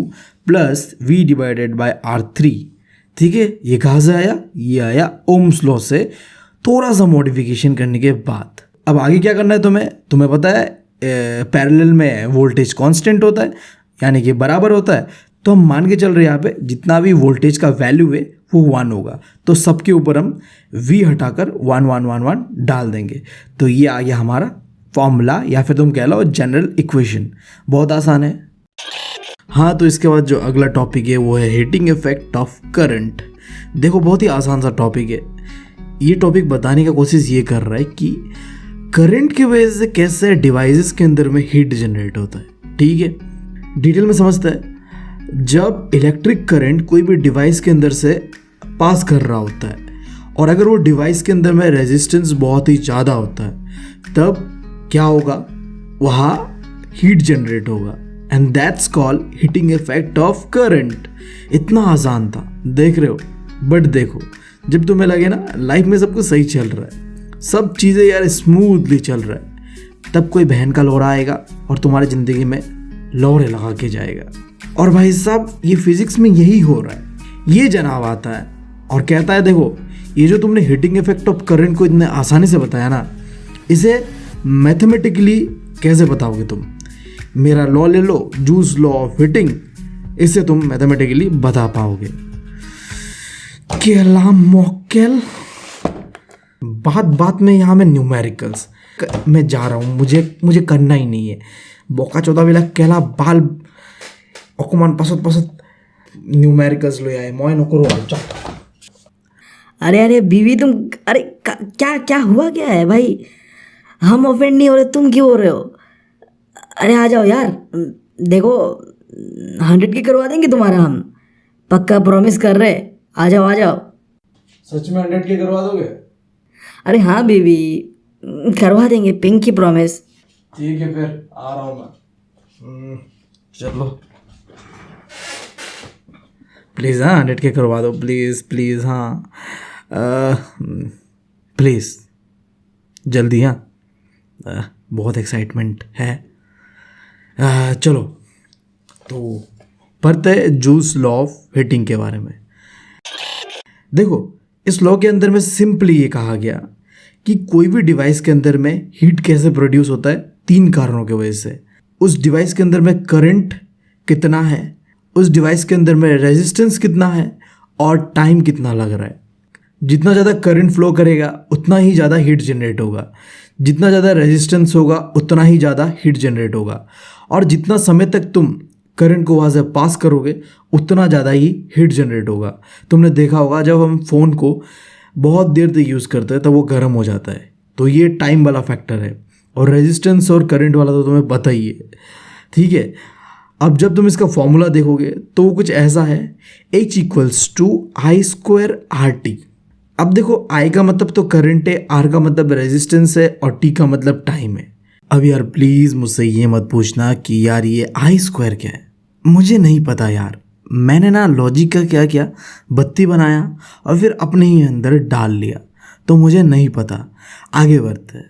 plus V divided by R3। ठीक है। ये कहाँ से आया, ये आया ओम्स लॉ से थोड़ा सा मॉडिफिकेशन करने के बाद। अब आगे क्या करना है तुम्हें पता है पैरेलल में वोल्टेज कांस्टेंट होता है, यानी कि बराबर होता है। तो हम मान के चल रहे हैं यहाँ पे जितना भी वोल्टेज का वैल्यू है वो 1 होगा, तो सबके ऊपर हम V हटाकर 1 1 1 1 डाल देंगे। तो ये आ गया हमारा फॉर्मूला, या फिर तुम कह लो जनरल इक्वेशन। बहुत आसान है। हाँ, तो इसके बाद जो अगला टॉपिक है वो है हीटिंग इफेक्ट ऑफ करंट। देखो बहुत ही आसान सा टॉपिक है। ये टॉपिक बताने का कोशिश ये कर रहा है कि करंट की वजह से कैसे डिवाइसेस के अंदर में हीट जनरेट होता है। ठीक है, डिटेल में समझते हैं। जब इलेक्ट्रिक करंट कोई भी डिवाइस के अंदर से पास कर रहा होता है और अगर वो डिवाइस के अंदर में रेजिस्टेंस बहुत ही ज़्यादा होता है, तब क्या होगा, वहाँ हीट जनरेट होगा, and that's called heating effect of current. इतना आसान था, देख रहे हो। बट देखो जब तुम्हें लगे ना लाइफ में सब कुछ सही चल रहा है, सब चीज़ें यार स्मूथली चल रहा है, तब कोई बहन का लौड़ा आएगा और तुम्हारी ज़िंदगी में लौड़े लगा के जाएगा। और भाई साहब ये फिजिक्स में यही हो रहा है। ये जनाब आता है और कहता है देखो ये जो तुमने हीटिंग इफेक्ट ऑफ करंट को इतने आसानी से बताया ना, इसे मैथमेटिकली कैसे बताओगे तुम। मेरा लॉ ले लो, जूस लॉ ऑफ हीटिंग, इससे तुम मैथमेटिकली बता पाओगे। केला मॉकेल, बात बात में यहाँ में न्यूमेरिकल्स। मैं जा रहा हूँ, मुझे करना ही नहीं है। बोका चौदह बेला केला बाल अकुमान पसत न्यूमेरिकल्स ले आए मोय नको चल। अरे बीवी तुम, अरे क्या हुआ, क्या है भाई। हम ऑफेंड नहीं हो रहे, तुम क्यों हो रहे हो। अरे आ जाओ यार, देखो 100 की करवा देंगे तुम्हारा, हम पक्का प्रॉमिस कर रहे। आ जाओ। सच में 100 की करवा दोगे? अरे हाँ बीवी, करवा देंगे, पिंक की प्रॉमिस। ठीक है फिर आ रहा हूँ मैं। चलो प्लीज़, हाँ 100 के करवा दो प्लीज़। हाँ प्लीज़ जल्दी। हाँ बहुत एक्साइटमेंट है। चलो तो पढ़ते हैं जूस लॉ ऑफ हीटिंग के बारे में। देखो इस लॉ के अंदर में सिंपली ये कहा गया कि कोई भी डिवाइस के अंदर में हीट कैसे प्रोड्यूस होता है, 3 कारणों की वजह से। उस डिवाइस के अंदर में करंट कितना है, उस डिवाइस के अंदर में रेजिस्टेंस कितना है, और टाइम कितना लग रहा है। जितना ज़्यादा करंट फ्लो करेगा उतना ही ज़्यादा हीट जनरेट होगा, जितना ज़्यादा रेजिस्टेंस होगा उतना ही ज़्यादा हीट जनरेट होगा, और जितना समय तक तुम करंट को वहाँ से पास करोगे उतना ज़्यादा ही हीट जनरेट होगा। तुमने देखा होगा जब हम फ़ोन को बहुत देर तक यूज़ करते हैं तो वो गर्म हो जाता है, तो ये टाइम वाला फैक्टर है। और रेजिस्टेंस और करंट वाला तो तुम्हें पता ही है। ठीक है, अब जब तुम इसका फॉर्मूला देखोगे तो वो कुछ ऐसा है, H equals to I² RT। अब देखो I का मतलब तो करंट है, R का मतलब रेजिस्टेंस है, और T का मतलब टाइम है। अब यार प्लीज़ मुझसे ये मत पूछना कि यार ये I² क्या है, मुझे नहीं पता यार। मैंने ना लॉजिक का क्या किया, बत्ती बनाया और फिर अपने ही अंदर डाल लिया, तो मुझे नहीं पता। आगे बढ़ते हैं।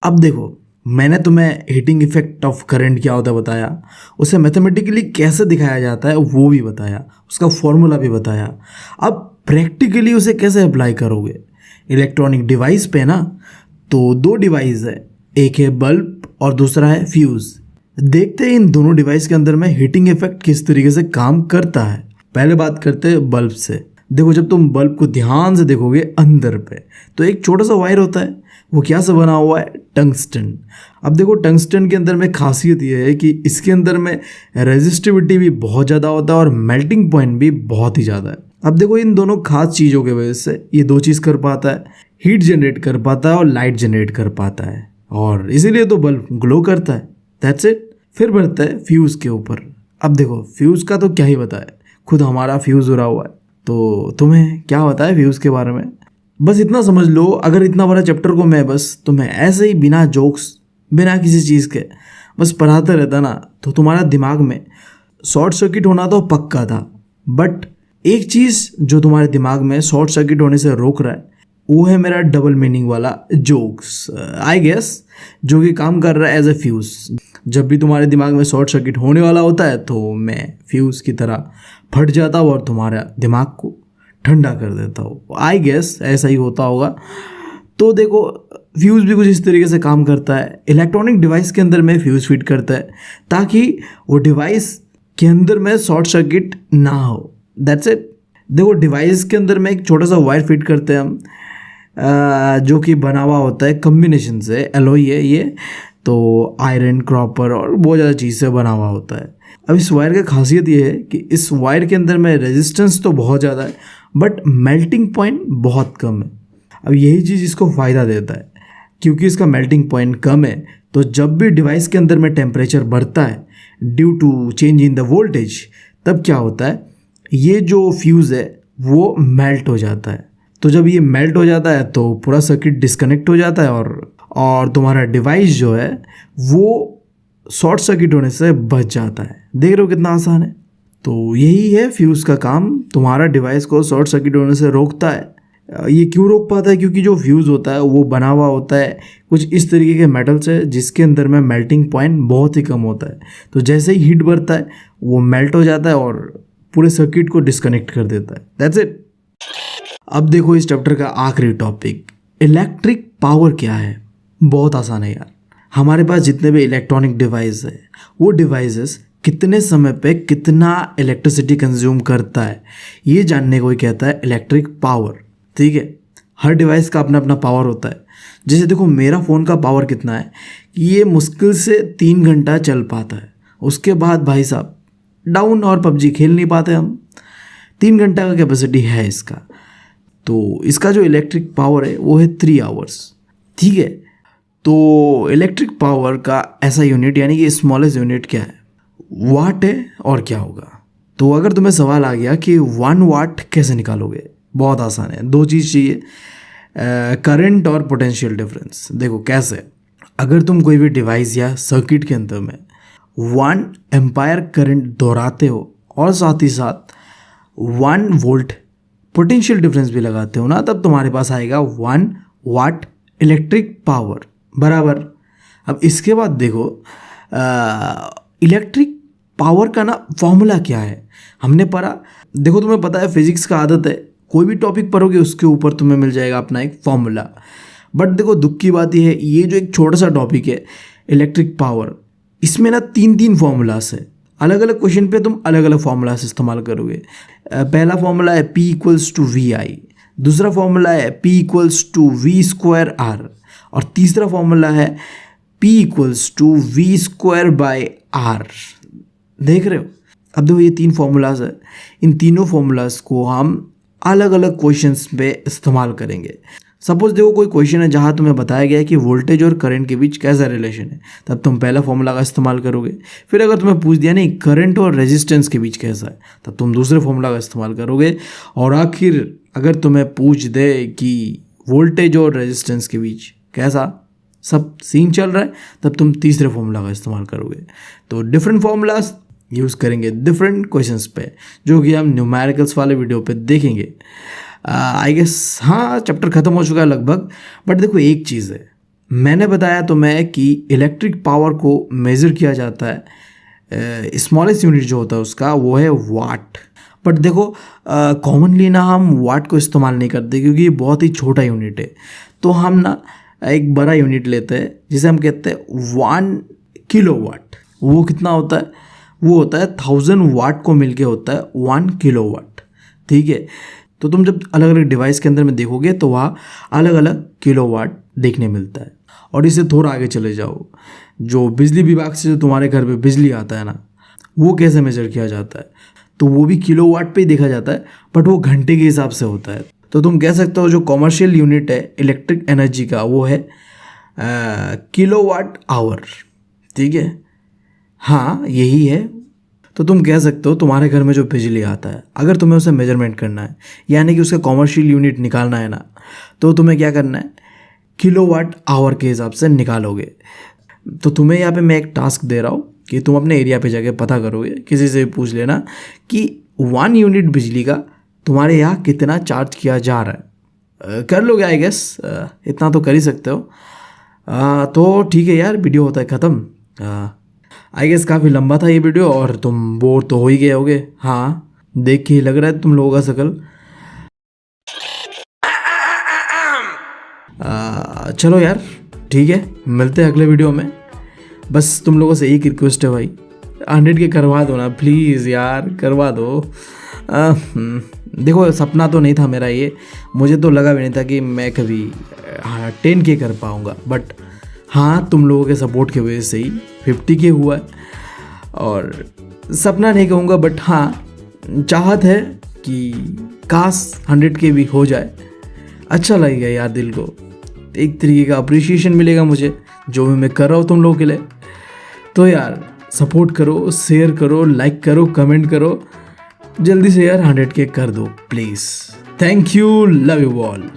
अब देखो मैंने तुम्हें हीटिंग इफेक्ट ऑफ करंट क्या होता है बताया, उसे मैथमेटिकली कैसे दिखाया जाता है वो भी बताया, उसका फॉर्मूला भी बताया। अब प्रैक्टिकली उसे कैसे अप्लाई करोगे इलेक्ट्रॉनिक डिवाइस पे ना, तो दो डिवाइस है, एक है बल्ब और दूसरा है फ्यूज़। देखते हैं इन दोनों डिवाइस के अंदर में हीटिंग इफेक्ट किस तरीके से काम करता है। पहले बात करते हैं बल्ब से। देखो जब तुम बल्ब को ध्यान से देखोगे अंदर पे तो एक छोटा सा वायर होता है, वो क्या से बना हुआ है, टंगस्टन। अब देखो टंगस्टन के अंदर में खासियत ये है कि इसके अंदर में रेजिस्टिविटी भी बहुत ज़्यादा होता है और मेल्टिंग पॉइंट भी बहुत ही ज़्यादा है। अब देखो इन दोनों खास चीज़ों की वजह से ये दो चीज़ कर पाता है, हीट जनरेट कर पाता है और लाइट जनरेट कर पाता है, और इसीलिए तो बल्ब ग्लो करता है। That's it. फिर बढ़ता है फ्यूज़ के ऊपर। अब देखो फ्यूज़ का तो क्या ही बताए, खुद हमारा फ्यूज़ उड़ा हुआ है, तो तुम्हें क्या पता है फ्यूज़ के बारे में। बस इतना समझ लो, अगर इतना बड़ा चैप्टर को मैं बस तुम्हें ऐसे ही बिना जोक्स बिना किसी चीज़ के बस पढ़ाते रहता ना, तो तुम्हारा दिमाग में शॉर्ट सर्किट होना तो पक्का था। बट एक चीज़ जो तुम्हारे दिमाग में शॉर्ट सर्किट होने से रोक रहा है वो है मेरा डबल मीनिंग वाला जोक्स आई गेस, जो कि काम कर रहा है एज ए फ्यूज़। जब भी तुम्हारे दिमाग में शॉर्ट सर्किट होने वाला होता है तो मैं फ्यूज़ की तरह फट जाता हूँ और तुम्हारा दिमाग को ठंडा कर देता हूँ। आई गेस ऐसा ही होता होगा। तो देखो फ्यूज़ भी कुछ इस तरीके से काम करता है। इलेक्ट्रॉनिक डिवाइस के अंदर में फ्यूज़ फिट करता है ताकि वो डिवाइस के अंदर में शॉर्ट सर्किट ना हो। That's it. देखो डिवाइस के अंदर में एक छोटा सा वायर फिट करते हैं हम, जो कि बना हुआ होता है कम्बिनेशन से, एलॉय है ये, तो आयरन, कॉपर और बहुत ज़्यादा चीज़ से बना हुआ होता है। अब इस वायर का खासियत ये है कि इस वायर के अंदर में रेजिस्टेंस तो बहुत ज़्यादा है बट मेल्टिंग पॉइंट बहुत कम है। अब यही चीज़ इसको फ़ायदा देता है, क्योंकि इसका मेल्टिंग पॉइंट कम है तो जब भी डिवाइस के अंदर में टेम्परेचर बढ़ता है due to change in the voltage, तब क्या होता है, ये जो फ्यूज़ है वो मेल्ट हो जाता है। तो जब ये मेल्ट हो जाता है तो पूरा सर्किट डिस्कनेक्ट हो जाता है और तुम्हारा डिवाइस जो है वो शॉर्ट सर्किट होने से बच जाता है। देख रहे हो कितना आसान है। तो यही है फ्यूज़ का काम, तुम्हारा डिवाइस को शॉर्ट सर्किट होने से रोकता है। ये क्यों रोक पाता है, क्योंकि जो फ्यूज़ होता है वो बना हुआ होता है कुछ इस तरीके के मेटल से जिसके अंदर में मेल्टिंग पॉइंट बहुत ही कम होता है। तो जैसे ही हीट बढ़ता है वो मेल्ट हो जाता है और पूरे सर्किट को डिस्कनेक्ट कर देता है। That's it. अब देखो इस चैप्टर का आखिरी टॉपिक, इलेक्ट्रिक पावर क्या है। बहुत आसान है यार। हमारे पास जितने भी इलेक्ट्रॉनिक डिवाइस है वो डिवाइसेस कितने समय पे कितना इलेक्ट्रिसिटी कंज्यूम करता है ये जानने को ही कहता है इलेक्ट्रिक पावर। ठीक है, हर डिवाइस का अपना अपना पावर होता है। जैसे देखो मेरा फ़ोन का पावर कितना है कि ये मुश्किल से 3 घंटा चल पाता है, उसके बाद भाई साहब डाउन और पबजी खेल नहीं पाते हम। 3 घंटा का कैपेसिटी है इसका। तो इसका जो इलेक्ट्रिक पावर है वो है 3 आवर्स। ठीक है, तो इलेक्ट्रिक पावर का ऐसा यूनिट यानी कि स्मॉलेस्ट यूनिट क्या है, वाट है। और क्या होगा, तो अगर तुम्हें सवाल आ गया कि 1 वाट कैसे निकालोगे, बहुत आसान है। 2 चीज़ चाहिए, करंट और पोटेंशियल डिफरेंस। देखो कैसे, अगर तुम कोई भी डिवाइस या सर्किट के अंदर में 1 एम्पायर करंट दोहराते हो और साथ ही साथ 1 वोल्ट पोटेंशियल डिफरेंस भी लगाते हो ना, तब तुम्हारे पास आएगा 1 वाट इलेक्ट्रिक पावर बराबर। अब इसके बाद देखो इलेक्ट्रिक पावर का ना फॉर्मूला क्या है हमने पढ़ा। देखो तुम्हें पता है फिजिक्स का आदत है, कोई भी टॉपिक पढ़ोगे उसके ऊपर तुम्हें मिल जाएगा अपना एक फॉर्मूला। बट देखो दुख की बात यह है, ये जो एक छोटा सा टॉपिक है इलेक्ट्रिक पावर, इसमें ना 3 फॉर्मूलास है। अलग अलग क्वेश्चन पे तुम अलग अलग फॉर्मूलास इस्तेमाल करोगे। पहला फॉर्मूला है P = VI, दूसरा फॉर्मूला है P = V²R और तीसरा फॉर्मूला है P = V²/R। देख रहे हो। अब देखो ये 3 फॉर्मूलाज है, इन तीनों फॉर्मूलाज को हम अलग अलग क्वेश्चंस पे इस्तेमाल करेंगे। सपोज देखो कोई क्वेश्चन है जहाँ तुम्हें बताया गया है कि वोल्टेज और करंट के बीच कैसा रिलेशन है, तब तुम पहला फॉर्मूला का इस्तेमाल करोगे। फिर अगर तुम्हें पूछ दिया नहीं करंट और रेजिस्टेंस के बीच कैसा है, तब तुम दूसरे फॉर्मूला का इस्तेमाल करोगे। और आखिर अगर तुम्हें पूछ दे कि वोल्टेज और रेजिस्टेंस के बीच कैसा सब सीन चल रहा है, तब तुम तीसरे फॉर्मूला का इस्तेमाल करोगे। तो डिफरेंट फॉर्मूलाज यूज़ करेंगे डिफरेंट क्वेश्चंस पे, जो कि हम न्यूमेरिकल्स वाले वीडियो पे देखेंगे। आई गेस हाँ चैप्टर ख़त्म हो चुका है लगभग। बट देखो एक चीज़ है, मैंने बताया तुम्हें कि इलेक्ट्रिक पावर को मेज़र किया जाता है, स्मॉलेस्ट यूनिट जो होता है उसका वो है वाट। बट देखो कॉमनली ना हम वाट को इस्तेमाल नहीं करते क्योंकि ये बहुत ही छोटा यूनिट है। तो हम ना एक बड़ा यूनिट लेते हैं जिसे हम कहते हैं 1 किलोवाट। वो कितना होता है? वो होता है 1000 वाट को मिलके होता है 1 किलोवाट। ठीक है, तो तुम जब अलग अलग डिवाइस के अंदर में देखोगे तो वहाँ अलग अलग किलोवाट देखने मिलता है। और इससे थोड़ा आगे चले जाओ, जो बिजली विभाग से जो तुम्हारे घर पे बिजली आता है ना, वो कैसे मेजर किया जाता है? तो वो भी किलोवाट पे ही देखा जाता है, बट वो घंटे के हिसाब से होता है। तो तुम कह सकते हो जो कॉमर्शियल यूनिट है इलेक्ट्रिक एनर्जी का वो है किलोवाट आवर। ठीक है, हाँ यही है। तो तुम कह सकते हो तुम्हारे घर में जो बिजली आता है, अगर तुम्हें उसे मेजरमेंट करना है यानी कि उसका कॉमर्शियल यूनिट निकालना है ना, तो तुम्हें क्या करना है, किलोवाट आवर के हिसाब से निकालोगे। तो तुम्हें यहाँ पे मैं एक टास्क दे रहा हूँ कि तुम अपने एरिया पे जाके पता करोगे, किसी से भी पूछ लेना कि 1 यूनिट बिजली का तुम्हारे यहाँ कितना चार्ज किया जा रहा है। कर लोगे आई गेस, इतना तो कर ही सकते हो। तो ठीक है यार, वीडियो होता है ख़त्म। आई गेस काफ़ी लंबा था ये वीडियो और तुम बोर तो हो ही गए होगे। हाँ, देख के ही लग रहा है तुम लोगों का शकल। चलो यार ठीक है, मिलते हैं अगले वीडियो में। बस तुम लोगों से एक रिक्वेस्ट है भाई, 100 के करवा दो ना प्लीज़ यार, करवा दो। देखो सपना तो नहीं था मेरा ये, मुझे तो लगा भी नहीं था कि मैं कभी 10 के कर पाऊँगा, बट हाँ तुम लोगों के सपोर्ट की वजह से ही 50 के हुआ है। और सपना नहीं कहूँगा, बट हाँ चाहत है कि काश 100 के भी हो जाए। अच्छा लगेगा यार, दिल को एक तरीके का अप्रिसिएशन मिलेगा मुझे जो भी मैं कर रहा हूँ तुम लोगों के लिए। तो यार सपोर्ट करो, शेयर करो, लाइक करो, कमेंट करो, जल्दी से यार 100 के कर दो please. Thank you, love you all.